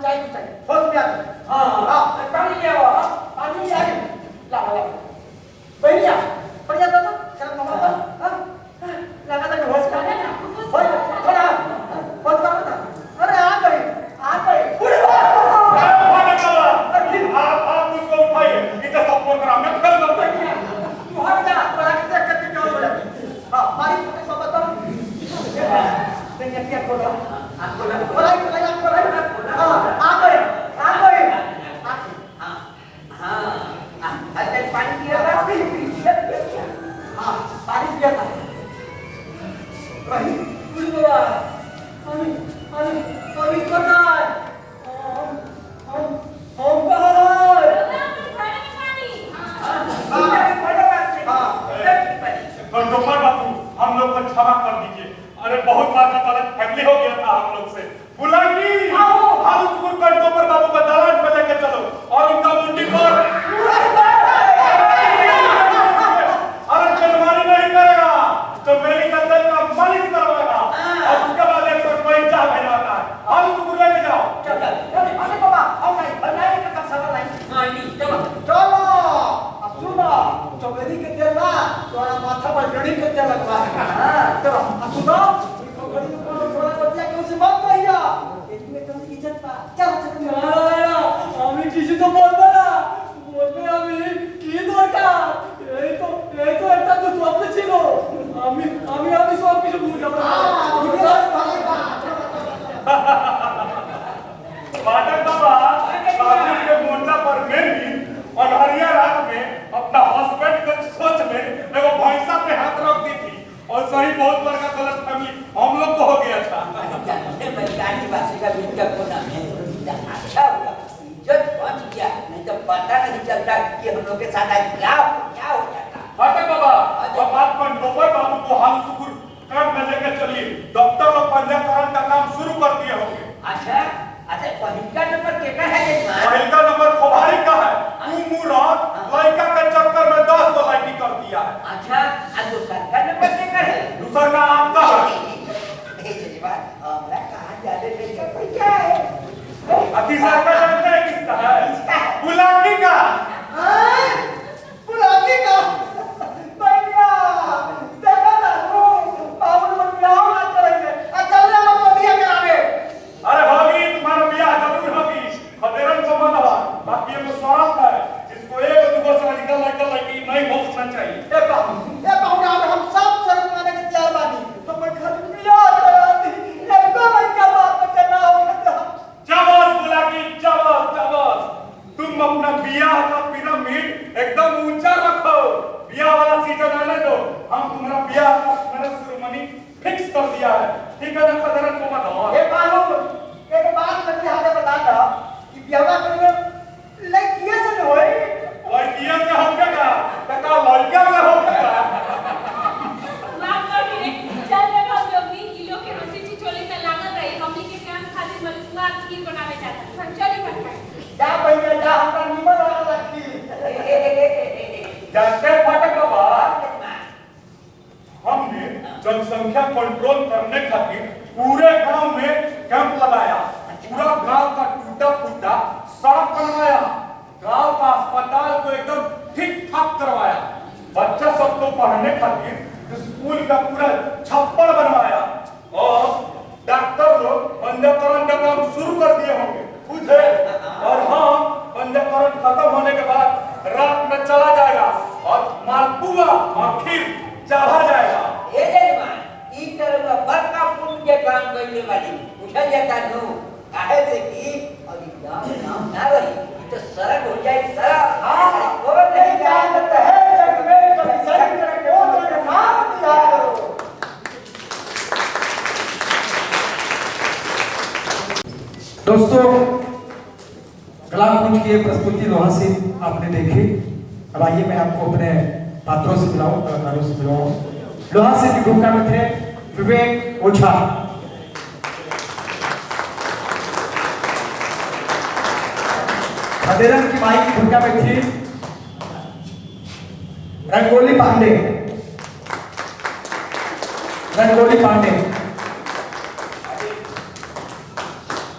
चाहिए चल अरे बाबा आओ भाई बनाए का कब सवाल आई हां ली चलो चलो अब सुनो चमेली के तेल ना तोरा माथा पर जड़ी के तेल लगवा हां चलो अब सुनो खड़ी को थोड़ा बच्चा क्यों से मत भैया इसमें तो इज्जत पा चल ना আমি কিছু তো বলবো না বলবে আমি কি দরকার এই তো একটা তো স্বপ্ন ছিল আমি সব কিছু ভুলে যাব पाठक बाबा काबुल के मोर्चा पर मैं भी अनहरिया रात में अपना हस्बैंड के सोच में एगो भैंसा पे हाथ रख दी थी और सही बहुत बड़ा गलतफहमी हम लोग को हो गया था बलिदानी वासी का बिल्कुल कोना है अच्छा हुआ इज्जत बच गया नहीं तो पता नहीं चलता कि हम लोग के साथ आज क्या हो जाता पाठक बाबा अब बात पर डोबर बाबू को हम सुकुर काम में लेकर चलिए डॉक्टर और पंजीकरण का काम शुरू कर दिए होंगे अच्छा पहिलका नंबर केकर है ये पहिलका नंबर खोभारी का है तू मुराद लड़का के चक्कर में 10 को लड़की कर दिया है अच्छा दूसरा का नंबर केकर है दूसरा का आपका है ये बात हमरा कहां जाने के क्या है तीसरा का जानते हैं किसका है बुलाकी का बुलाकी का भैया देखा ना तू बाबू मन ब्याह ना करेंगे चल रे हम दिया करावे अरे होगी तुम्हारा ब्याह जरूर होगी खदेरन संबंध है बाकी ये शर्त है जिसको एक दूसरे से निकल लड़की नहीं भोगना चाहिए ए बाबू हम सब शर्त माने के तैयार बानी तो मैं घर में ब्याह करा दी एकदम नहीं का बात करना होगा जबरदस्त बुलाकी जबरदस्त तुम अपना ब्याह का पिरामिड एकदम ऊंचा रखो ब्याह वाला सीजन आने दो हम तुम्हारा ब्याह का मैंने सेरेमनी फिक्स कर दिया है ठीक है ना खदेरन को बताओ ए बाबू एक बात मुझे हाथ बता दो कि ब्याह करेंगे लड़कियां से होए लड़कियां से होगा का लड़का से होगा माफ कर दी चल रे हम लोग 20 किलो के रस्सी चिचोली में लागल रही हमनी के काम खातिर मलुआ खीर बनावे जाता हम चली पटका जा भैया जा हमरा निमन वाला रखी जानते फाटक बाबा हमने जनसंख्या कंट्रोल करने खातिर पूरे गांव में कैंप लगाया पूरा गांव का टूटा फूटा सड़क बनवाया गांव का अस्पताल को एकदम ठीक ठाक करवाया बच्चा सबको पढ़ने खातिर स्कूल का पूरा छप्पर बनवाया और डॉक्टर लोग पंजीकरण का काम शुरू कर दिए होंगे बुझे और हम पंजीकरण खत्म होने के बाद रात में चला जाएगा और मालपुआ और खीर चढ़ा जाएगा ये जजमान ई तरह बड़का पुण्य के काम करने वाली पूछा जाता नो काहे से कि अभी नाम ना रही तो सरक हो जाए सरक हां वो नहीं जानत है जग में कभी सही तरह के वो तो नाम दिया दोस्तों कलाकुंज की प्रस्तुति लोहा से आपने देखी। अब आइए मैं आपको अपने पात्रों से मिलाऊं, कलाकारों से मिलाऊं। लोहा से की भूमिका में थे विवेक ओझा, खदेरन की माई की भूमिका में थी रंगोली पांडे,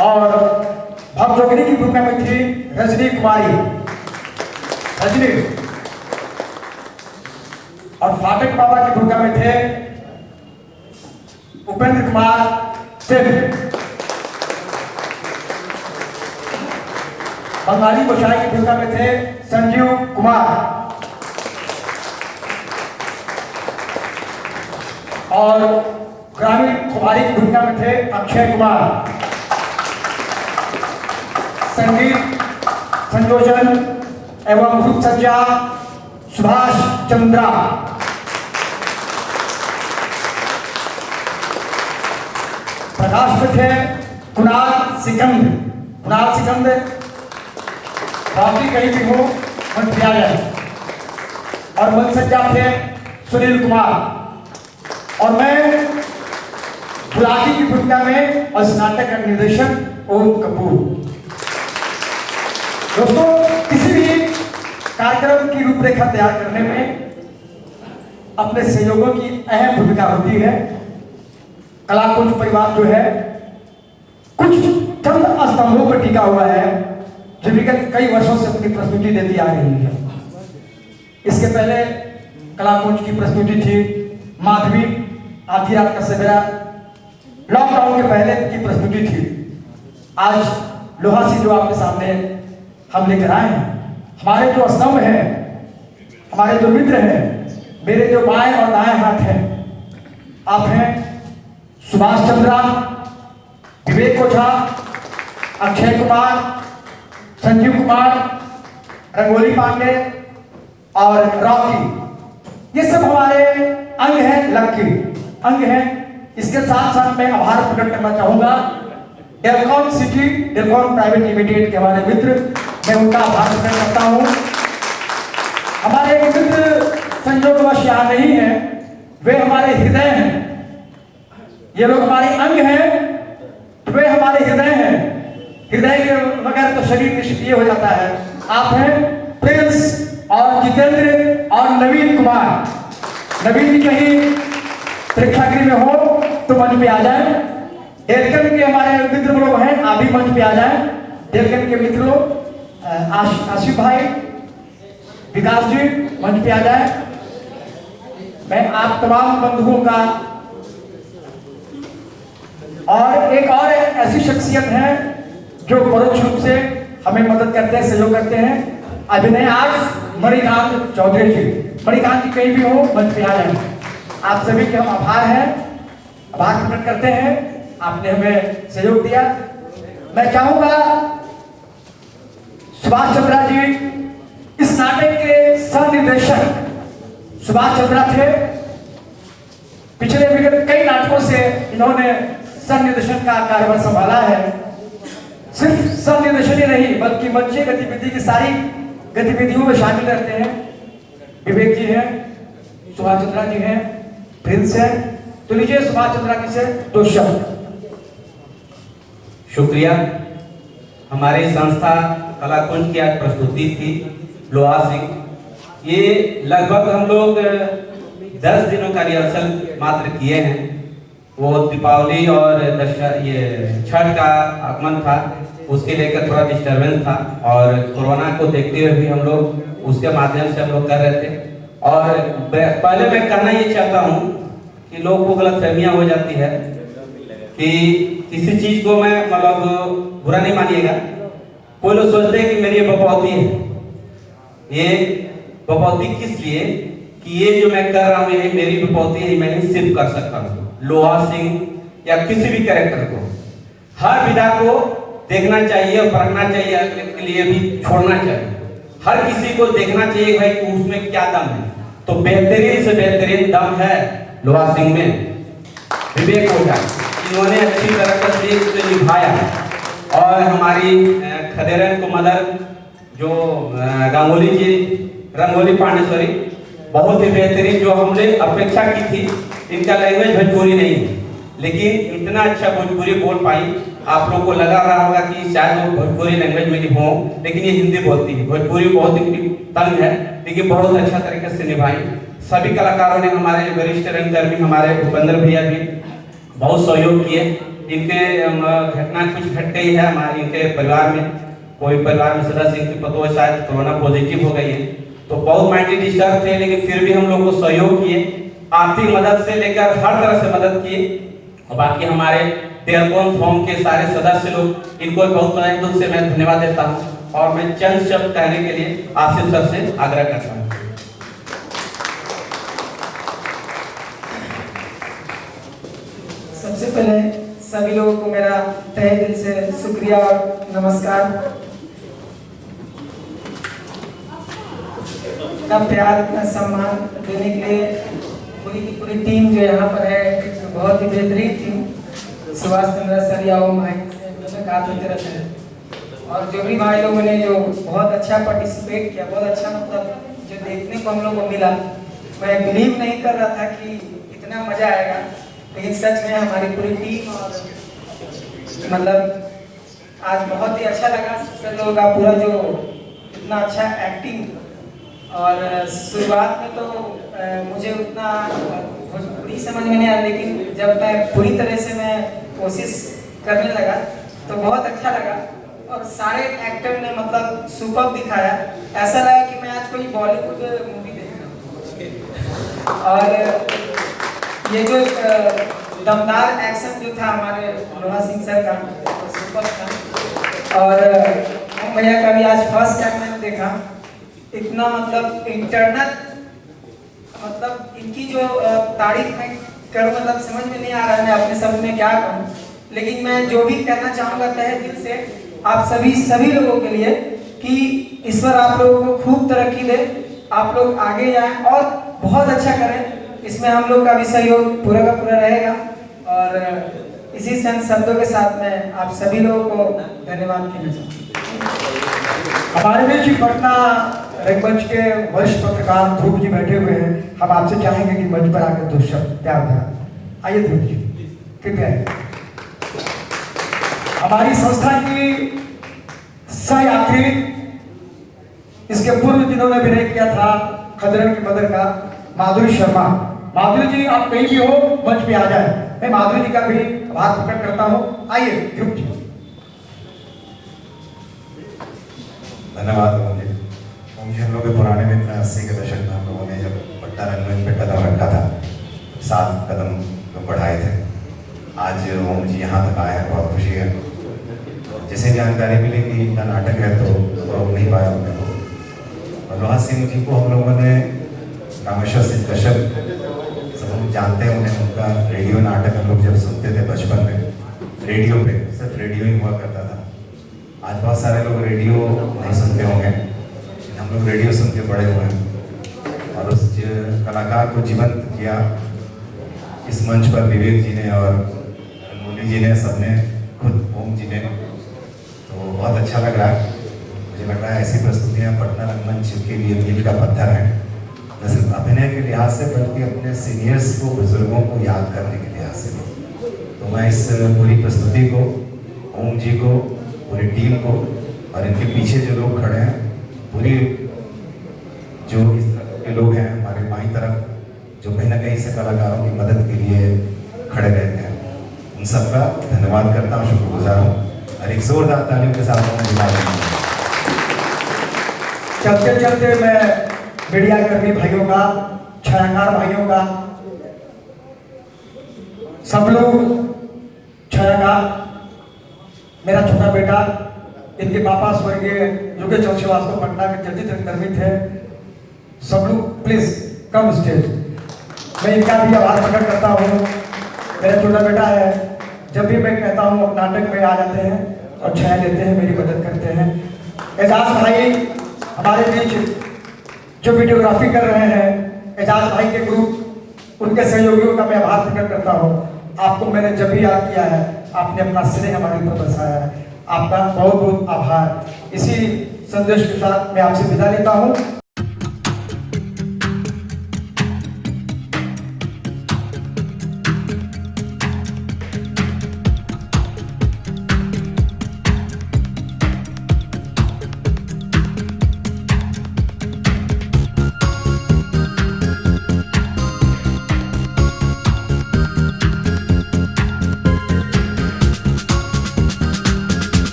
और भवजोगिनी की भूमिका में थी रजनी कुमारी, और फाटक बाबा की भूमिका में थे उपेंद्र कुमार सिंह। बंगाली गोसाई की भूमिका में थे संजीव कुमार, और ग्रामीण कुमारी की भूमिका में थे अक्षय कुमार। संगीत संयोजन एवं रूप सज्जा सुभाष चंद्रा। प्रकाश में थे कुणाल सिकंद, बाकी कहीं भी हो मन किया जाए। और मन सज्जा थे सुनील कुमार, और मैं बुलाकी की भूमिका में और स्नातक का निर्देशक ओम कपूर। दोस्तों, किसी भी कार्यक्रम की रूपरेखा तैयार करने में अपने सहयोगों की अहम भूमिका होती है। कलाकुंज परिवार जो है कुछ चंद स्तंभों पर टिका हुआ है, जो विगत कई वर्षों से अपनी प्रस्तुति देती आ रही है। इसके पहले कलाकुंज की प्रस्तुति थी, माधवी, आधी रात का सवेरा, लॉकडाउन के पहले की प्रस्तुति थी। आज लोहा सी जो आपके सामने हम लेकर आए हैं, हमारे जो स्तंभ हैं, हमारे जो मित्र हैं, मेरे जो बाएं और दाएं हाथ हैं, आप हैं सुभाष चंद्रा, विवेक ओझा, अक्षय कुमार, संजीव कुमार, रंगोली पांडे और रॉकी। ये सब हमारे अंग हैं, लक्की अंग हैं। इसके साथ साथ मैं आभार प्रकट करना चाहूंगा डेलकॉन सिटी, डेलकॉन प्राइवेट लिमिटेड के हमारे मित्र, मैं उनका आभार प्रकट करता हूं। हमारे मित्र संयोगवश यहाँ नहीं है, वे हमारे हृदय हैं। ये लोग हमारे अंग हैं, वे हमारे हृदय हैं। हृदय के बगैर तो शरीर निष्क्रिय हो जाता है। आप हैं प्रिंस और जितेंद्र और नवीन कुमार। नवीन जी कहीं प्रेक्षागृह में हो तो मंच पे आ जाए। डेलकन के हमारे मित्र लोग हैं, आप भी मंच पे आ जाए। डेलकन के मित्र लोग आशिफ भाई, विकास जी मंच पे आ जाए। मैं आप तमाम बंधुओं का, और एक और ऐसी शख्सियत है जो परोक्ष रूप से हमें मदद करते हैं, सहयोग करते हैं, अभिनय आज मणिकांत चौधरी जी। मणिकांत जी कहीं भी हो मंच पे आ जाए। आप सभी के हम आभार हैं, आभार प्रकट करते हैं, आपने हमें सहयोग दिया। मैं चाहूंगा सुभाष चंद्रा जी, इस नाटक के सह निर्देशक सुभाष चंद्रा थे। पिछले विगत कई नाटकों से इन्होंने सह निर्देशन का कार्यभार संभाला है। सिर्फ सह निर्देशन ही नहीं, बल्कि मंचीय गतिविधि की सारी गतिविधियों में शामिल रहते हैं। विवेक जी हैं, सुभाष चंद्रा जी हैं, प्रिंस है। तो लीजिए सुभाष चंद्रा जी से दो शब्द। शुक्रिया। हमारी संस्था कलाकुंज की आज प्रस्तुति थी लोहा सिंह। ये लगभग हम लोग 10 दिनों का रिहर्सल मात्र किए हैं। वो दीपावली और ये छठ का आगमन था, उसके लेकर थोड़ा डिस्टरबेंस था, और कोरोना को देखते हुए भी हम लोग उसके माध्यम से हम लोग कर रहे थे। और पहले मैं कहना ये चाहता हूँ कि लोगों को गलतफहमियां हो जाती है कि किसी चीज को मैं मतलब बुरा नहीं मानिएगा। कोई लोग सोचते हैं कि मेरी ये बपौती है। ये बपौती किस लिए कि ये जो मैं कर रहा हूँ ये मेरी बपौती है, मैं ही सिर्फ कर सकता हूँ। लोहा सिंह या किसी भी कैरेक्टर को, हर विधा को देखना चाहिए और परखना चाहिए, अगले के लिए भी छोड़ना चाहिए। हर किसी को देखना चाहिए भाई कि उसमें क्या दम है। तो बेहतरीन से बेहतरीन दम है लोहा सिंह में। विवेक ओझा इन्होंने अच्छी तरह से इसे निभाया। और हमारी खदेरन को मदर जो गांगुली जी, रंगोली पांडे, बहुत ही बेहतरीन, जो हमने अपेक्षा की थी। इनका लैंग्वेज भोजपुरी नहीं है, लेकिन इतना अच्छा भोजपुरी बोल पाई। आप लोग को लगा रहा होगा कि शायद वो भोजपुरी लैंग्वेज में ही हो, लेकिन ये हिंदी बोलती है। भोजपुरी बहुत इनकी तंग है, लेकिन बहुत अच्छा तरीके से निभाई। सभी कलाकारों ने, हमारे वरिष्ठ रंगकर्मी हमारे भूपेंद्र भैया भी बहुत सहयोग किए। इनके घटना कुछ घट गई है हमारे इनके परिवार में। कोई परिवार में सदस्य इनकी पतो शायद कोरोना पॉजिटिव हो गई है, तो बहुत माइंडली डिस्टर्ब थे, लेकिन फिर भी हम लोग को सहयोग किए। आर्थिक मदद से लेकर हर तरह से मदद किए। और बाकी हमारे डेलकॉन फॉर्म के सारे सदस्य लोग, इनको बहुत बड़ा दिल से मैं धन्यवाद देता हूँ। और मैं चंद शब्द कहने के लिए आसिफ सर से आग्रह करता हूँ। सबसे पहले सभी लोगों को मेरा तहे दिल से शुक्रिया और नमस्कार। इतना प्यार, इतना सम्मान देने के लिए पूरी की पूरी टीम जो यहाँ पर है, बहुत ही बेहतरीन टीम। सुभाष चंद्रा सर या ओम भाई से काफी तरह से, और जो भी भाई लोगों ने जो बहुत अच्छा पार्टिसिपेट किया, बहुत अच्छा मतलब जो देखने को हम लोग को मिला। मैं बिलीव नहीं कर रहा था कि इतना मजा आएगा, लेकिन सच में हमारी पूरी टीम और मतलब आज बहुत ही अच्छा लगा। सर लोगों का पूरा जो इतना अच्छा एक्टिंग, और शुरुआत में तो मुझे उतना भोजपुरी समझ में नहीं आया, लेकिन जब मैं पूरी तरह से मैं कोशिश करने लगा तो बहुत अच्छा लगा और सारे एक्टर ने मतलब सुपर दिखाया। ऐसा लगा कि मैं आज कोई बॉलीवुड मूवी देख रहा हूँ। और ये जो दमदार एक्शन जो था हमारे लोहा सिंह सर का, तो सुपर था। और भैया का भी आज फर्स्ट टाइम मैंने देखा, इतना मतलब इंटरनल, मतलब इनकी जो तारीफ में करूँ मतलब समझ में नहीं आ रहा है मैं अपने शब्द में क्या कहूँ, लेकिन मैं जो भी कहना चाहूँगा तहे दिल से आप सभी लोगों के लिए कि ईश्वर आप लोगों को खूब तरक्की दे, आप लोग आगे जाएं और बहुत अच्छा करें। इसमें हम लोग का भी सहयोग पूरा का पूरा रहेगा। और इसी शब्दों के साथ में आप सभी लोगों को धन्यवाद कहना चाहूँगा। हमारे बीच पटना रंगमंच के वरिष्ठ पत्रकार ध्रुव जी बैठे हुए हैं। हम आपसे चाहेंगे कि मंच पर आकर दो शब्द क्या होगा। आइए ध्रुव जी, कृपया। हमारी संस्था की सहयात्री, इसके पूर्व दिनों में अभिनय किया था खजरन की मदर का, माधुरी शर्मा। माधुरी जी आप कहीं भी हो मंच पे आ जाए। मैं माधुरी जी का भी आभार प्रकट करता हूँ। आइए ध्रुव जी। धन्यवाद मुझे। हम लोग के पुराने मित्र 80 के दशक में हम लोगों ने जब पट्टा रंगमंच पे कदम रखा था, 7 कदम लोग बढ़ाए थे। आज ओम जी यहाँ तक आए हैं, बहुत खुशी है। जैसे जानकारी मिली कि इनका नाटक है तो रोक नहीं पाया उन्हें को। और लोहा सिंह जी को हम लोगों ने रामेश्वर सिंह कश्यप सब हम जानते हैं उन्हें। उनका रेडियो नाटक हम लोग जब सुनते थे बचपन में, रेडियो पे सिर्फ रेडियो ही हुआ करता था। आज बहुत सारे लोग रेडियो नहीं सुनते होंगे, हम लोग रेडियो सुन के बड़े हुए हैं। और उस कलाकार को जीवंत किया इस मंच पर विवेक जी ने और मोली जी ने, सबने, खुद ओम जी ने। तो बहुत अच्छा लग रहा है। मुझे लग रहा है ऐसी प्रस्तुतियाँ पटना रंगमंच के लिए मील का पत्थर है, न सिर्फ अभिनय के लिहाज से बल्कि अपने सीनियर्स को, बुजुर्गों को याद करने के लिहाज से भी। तो मैं इस पूरी प्रस्तुति को, ओम जी को, पूरी टीम को और इनके पीछे जो लोग खड़े हैं, पूरी जो इस तरह के लोग हैं हमारे बाईं तरफ, जो कहीं ना कहीं से कलाकारों की मदद के लिए खड़े रहते हैं, उन सबका धन्यवाद करता हूँ, शुक्रगुजार हूँ। और एक जोरदार तालियों के साथ मैं विदा लेता हूं। चलते चलते मैं मीडिया कर्मी भाइयों का, छायाकार भाइयों का, सब लोग छायाकार, मेरा छोटा बेटा, इनके पापा स्वर्गीय योगेश्वर श्रीवास्तव पटना के चर्चित रंगकर्मी थे, सब लोग प्लीज कम स्टेज। मैं इनका भी आभार प्रकट करता हूँ। मेरा छोटा बेटा है, जब भी मैं कहता हूँ नाटक में आ जाते हैं और छाया लेते हैं, मेरी मदद करते हैं। एजाज भाई हमारे बीच जो वीडियोग्राफी कर रहे हैं, एजाज भाई के ग्रुप, उनके सहयोगियों का मैं आभार प्रकट करता हूँ। आपको मैंने जब भी याद किया है, आपने अपना स्नेह हमारे ऊपर बरसाया है, आपका बहुत बहुत आभार। इसी संदेश के साथ मैं आपसे विदा लेता हूँ।